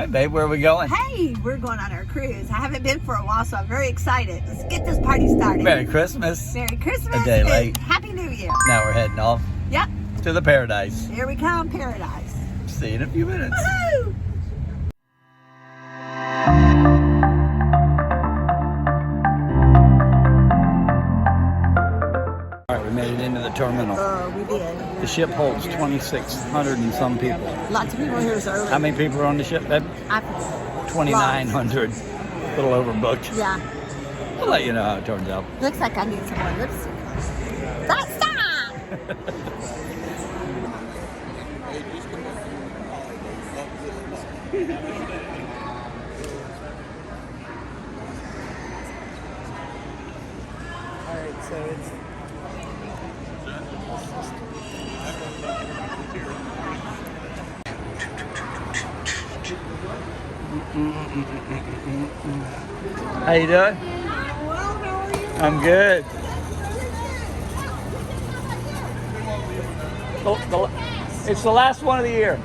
Hi, babe, where are we going? Hey, we're going on our cruise. I haven't been for a while, so I'm very excited. Let's get this party started. Merry Christmas. Merry Christmas. A day late. Happy New Year. Now we're heading off Yep. to the Paradise. Here we come, Paradise. See you in a few minutes. Woohoo! All right, we made it into the terminal. We did. The ship holds 2,600 and some people. Lots of people here is early. How many people are on the ship, babe? 2,900. A little overbooked. Yeah. We'll let you know how it turns out. Looks like I need some more lipstick. That's stop! Alright, so it's How you doing? I'm good. It's the last one of the year.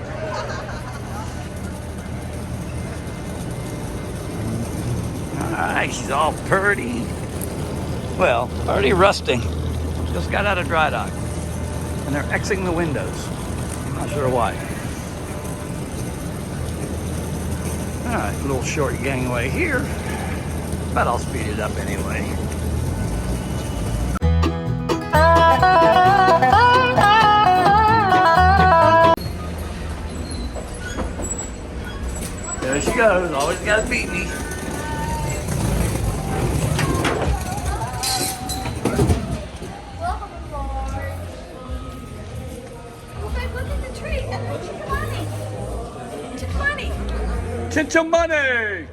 Alright, she's all purty. Well, already rusting. Just got out of dry dock. And they're Xing the windows. I'm not sure why. Alright, a little short gangway here. But I'll speed it up anyway. There she goes. Always gotta beat me. Tinto money!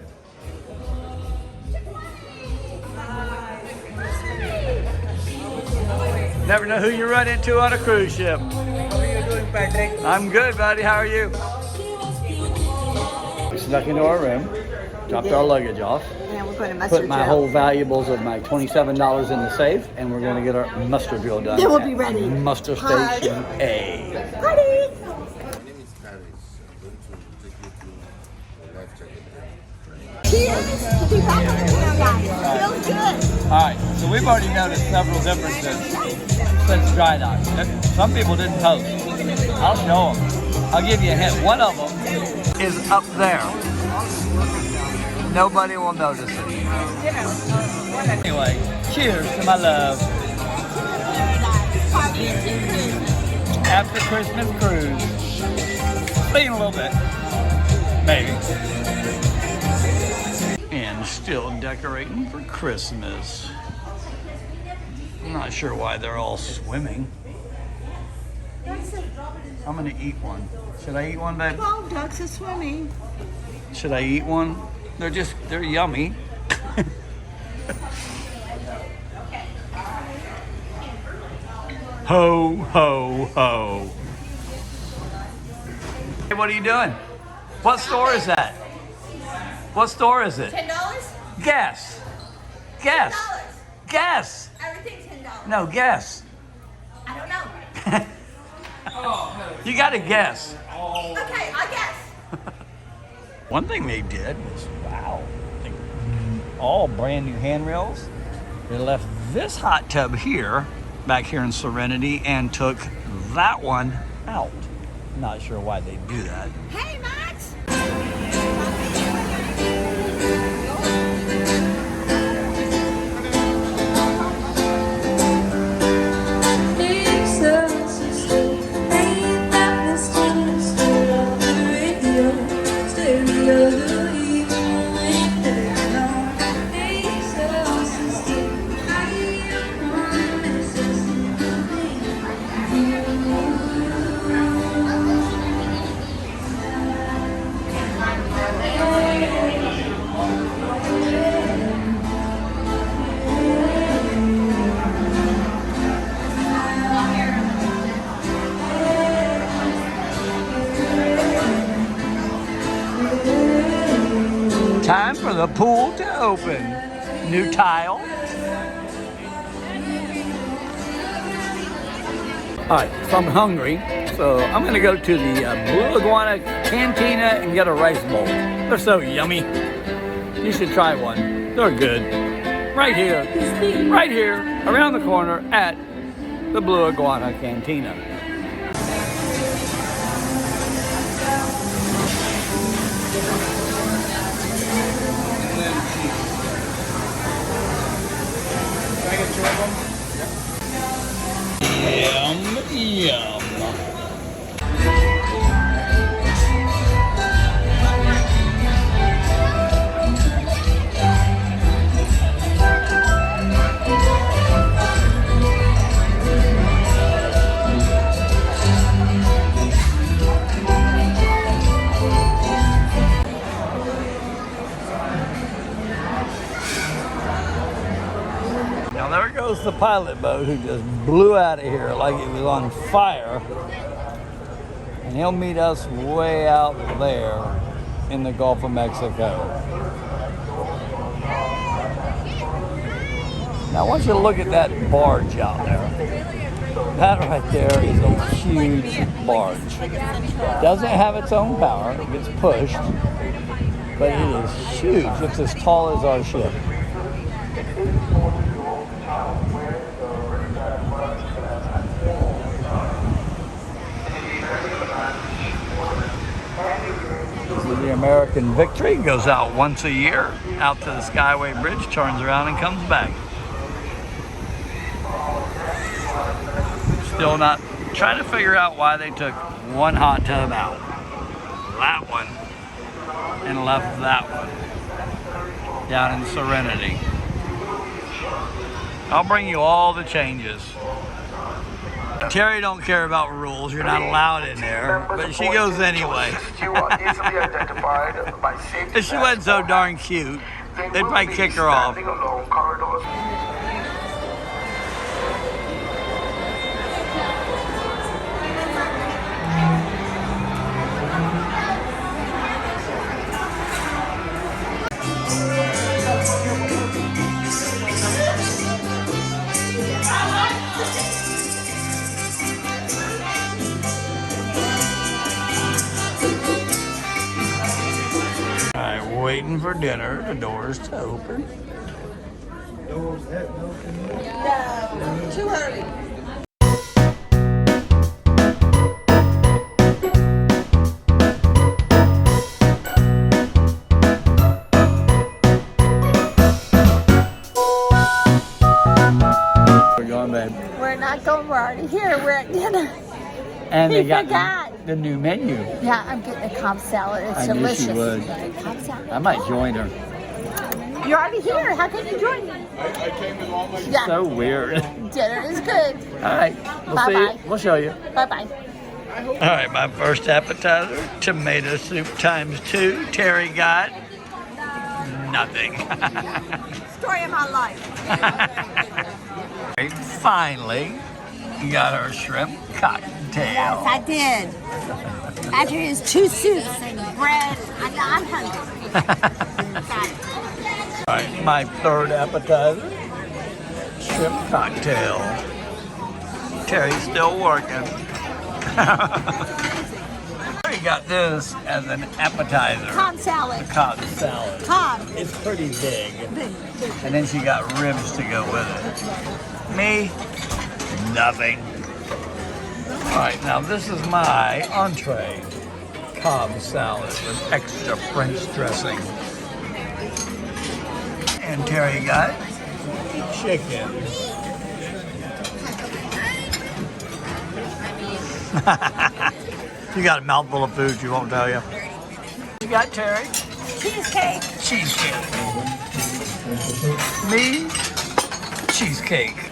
Never know who you run into on a cruise ship. How are you doing, Patrick? I'm good, buddy. How are you? We snuck into our room, dropped our luggage off, and we're going to muster put my drill. whole valuables of my $27 in the safe, and we're going to get our muster drill done. Then we'll at be ready. Muster Party. Station A. Party! My name is Paris. I'm going to take you to the life jacket. Cheers to be back on the Paradise. Feels good. All right, so we've already noticed several differences since dry dock. Some people didn't post. I'll show them. I'll give you a hint. One of them is up there. Nobody will notice it. Anyway, cheers to my love. After Christmas cruise. Speaking a little bit. Maybe. And still decorating for Christmas. I'm not sure why they're all swimming. I'm gonna eat one. Should I eat one, babe? Oh, ducks are swimming. Should I eat one? They're yummy. Ho, ho, ho. Hey, what are you doing? What store is that? What store is it? $10? Guess. Guess. $10. Guess. Everything's $10. No, guess. I don't know. You gotta guess. Okay, I guess. One thing they did was, wow, like all brand new handrails. They left this hot tub here, back here in Serenity, and took that one out. Not sure why they do that. Hey, Max! Time for the pool to open. New tile. All right, so I'm hungry, so I'm gonna go to the Blue Iguana cantina and get a rice bowl. They're so yummy. You should try one. They're good. Right here, around the corner at the Blue Iguana Cantina. Yum, yum. Now there goes the pilot boat who just blew out of here like it was on fire. And he'll meet us way out there in the Gulf of Mexico. Now I want you to look at that barge out there. That right there is a huge barge. Doesn't have its own power, it gets pushed, but it is huge. It's as tall as our ship. The American Victory goes out once a year, out to the Skyway Bridge, turns around and comes back. Still not trying to figure out why they took one hot tub out. That one, and left that one down in Serenity. I'll bring you all the changes. Terry don't care about rules. You're not allowed in there, but she goes anyway. If she wasn't so darn cute, they'd probably kick her off. Waiting for dinner, the doors to open. No, too early. We're going, babe. We're not going. We're already here. We're at dinner. And they got forgot. the new menu. Yeah, I'm getting a Cobb salad. It's I delicious. knew she would. Cobb salad. I might join her. You're already here. How can you join me? I came with all my... Yeah. So weird. Dinner is good. All right, we'll see Bye-bye. you. We'll show you. Bye-bye. All right, my first appetizer, tomato soup ×2. Terry got nothing. Story of my life. Finally, got our shrimp cocktail. Yes, I did. After his 2 soups and bread, I'm hungry. Got it. All right, my third appetizer, shrimp cocktail. Terry's still working. We got this as an appetizer. Cobb salad. Cobb salad. Cobb. It's pretty big. And then she got ribs to go with it. Me, nothing. All right, now this is my entree. Cobb salad with extra French dressing. And Terry got chicken. You got a mouthful of food, she won't tell you. You got Terry? Cheesecake. Cheesecake. Me? Cheesecake.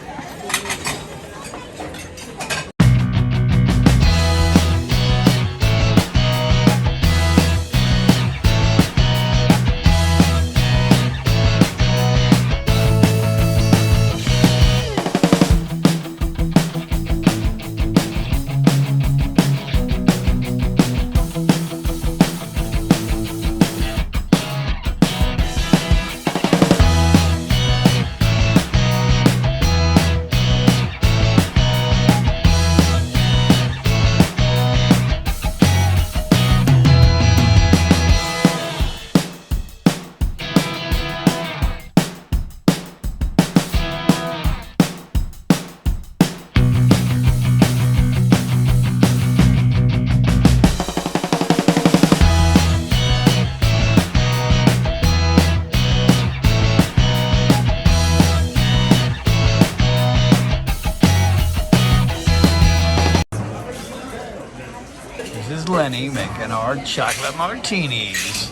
Lenny making our chocolate martinis.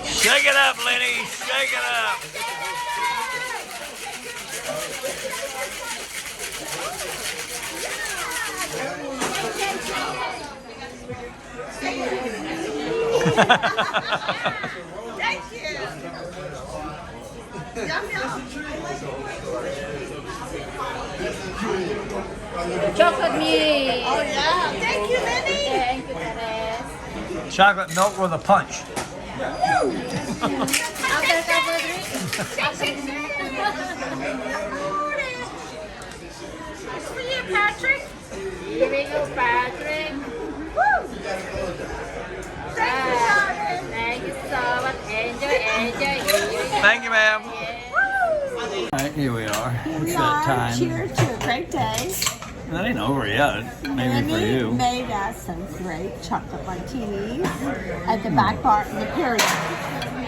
Shake it up, Lenny. Shake it up. Thank you. Yum, yum. Chocolate milk. Oh, yeah. Thank you, Lenny. Thank you, Teres. Chocolate milk with a punch. After couple drink. It's for you, Patrick. Here we go, Patrick. Thank you, darling. Thank you so much. Enjoy. Thank you, ma'am. All right, here we are. Here we It's that are. time. Cheers to a great day. That ain't over yet. Maybe for Lenny you. made us some great chocolate martinis at the back bar in the Paradise,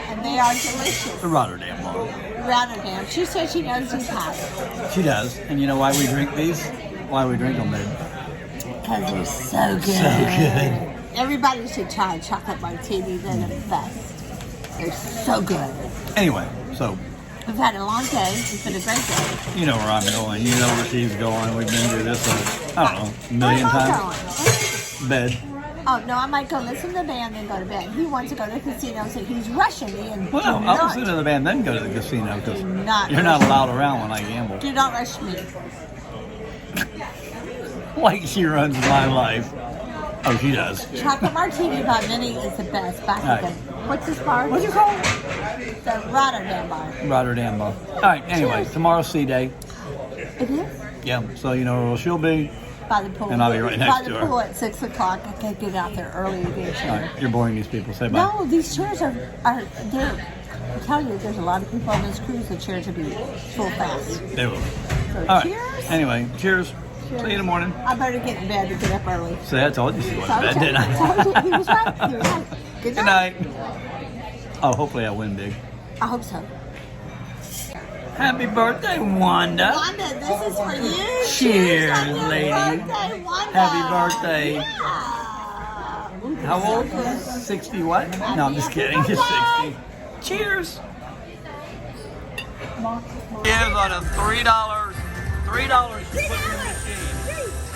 and they are delicious. The Rotterdam bar. Rotterdam. She said she knows these house She does. And you know why we drink these? Why we drink them, babe? because they're so good. So good. Everybody should try a chocolate martini. They're the best. They're so good. Anyway, so We've had a long day. It's been a great day. you know where I'm going. You know where she's going. We've been through this, I don't know, a million Where am I times. going? Bed. Oh, no, I might go listen to the band then go to bed. He wants to go to the casino, so he's rushing me. And Well, do no, I'll not, listen to the band, then go to the casino because Do not you're not rush allowed around when I gamble. do not rush me. Like she runs my life. Oh, she does. Chocolate martini by Minnie is the best. Back All right. at the, what's this bar? What's it called? The Rotterdam bar. Rotterdam bar. All right, anyway, Cheers. tomorrow's C Day. It is? Yeah, so you know where she'll be. By the pool. And I'll be right next By to the her. pool at 6 o'clock. I can't get out there early to get a All chair. right, you're boring these people. Say bye. No, these chairs are they're, I tell you, there's a lot of people on this cruise. The chairs will be full fast. They will. So All right. cheers. Anyway, cheers. See you in the morning. I better get in bed to get up early. See, I told you she went to Told bed, you. didn't I? Told you. He was right. He was right. Good Good night. night. Oh, hopefully I win big. I hope so. Happy birthday, Wanda. Wanda, this is for you. Cheers, on your lady. birthday, Wanda. Happy birthday. Yeah. How old? 60 what? No, I'm just kidding. You're 60. Cheers. Cheers on a $3. $3 she put in the machine.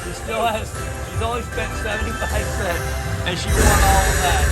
She still has, she's only spent 75 cents and she won all of that.